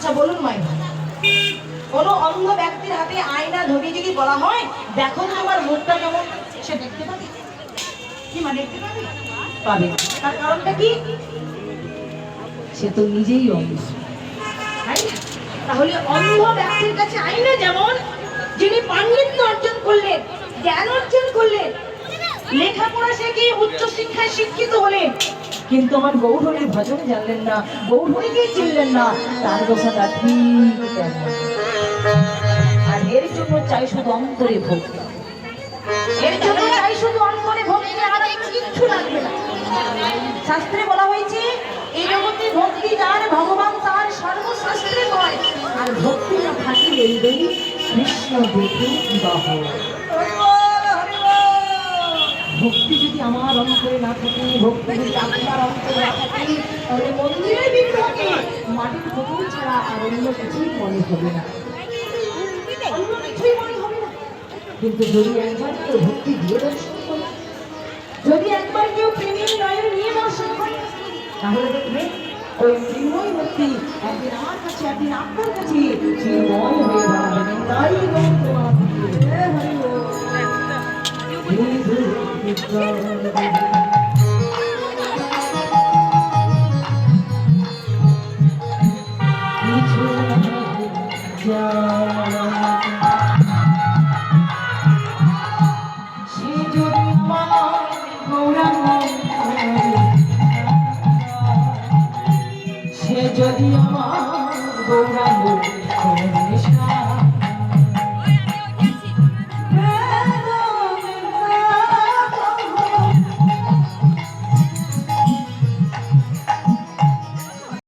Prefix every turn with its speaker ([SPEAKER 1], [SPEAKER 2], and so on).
[SPEAKER 1] আচ্ছা বলুন মাই, কোনো অন্ধ ব্যক্তির হাতে আয়না ধরিয়ে যদি বলা হয় দেখো তোমার মুখটা কেমন, সে দেখতে পাবে কি? মানে দেখতে পাবে? পাবে। তার কারণটা কি? সে তো নিজেই অন্ধ, তাই না? তাহলে অন্ধ ব্যক্তির কাছে আয়না যেমন, যিনি পাণ্ডিত্য অর্জন করলেন, জ্ঞান অর্জন করলেন, লেখাপড়া শিখে উচ্চ শিক্ষায় শিক্ষিত হলেন, কিন্তু আমার গৌরহরির ভজন জানলেন না, গৌরহরিকেই চিনলেন না, তার দশাটা ঠিক তেমন। আর এর জন্য চাই শুধু অন্তরে ভক্তি, এর জন্য চাই শুধু অন্তরে ভক্তি, আর কিচ্ছু লাগবে না। শাস্ত্রে বলা হয়েছে এই জগতে ভক্তি যার ভগবান তার সর্বশাস্ত্রে কয়, আর ভক্তি না থাকিলে এই কৃষ্ণ দেখে বিবাহ। ভক্তি যদি আমার অন্তরে না থাকে, ভক্তি যদি আপনার অন্তরে না থাকে, তাহলে মন্দিরের বিগ্রহকে মাটির পুতুল ছাড়া আর অন্য কিছুই মনে হবে না, অন্য কিছুই মনে হবে না। কিন্তু যদি একবার কেউ ভক্তি দিয়ে দর্শন করে, যদি একবার কেউ প্রেমের নয়ন নিয়ে দর্শন করে, তাহলে দেখবে ওই চিন্ময় ভক্তি একদিন আমার কাছে, একদিন আপনার কাছে চিন্ময় হয়ে দাঁড়াবে। তাই যদি আমার গৌরাঙ্গ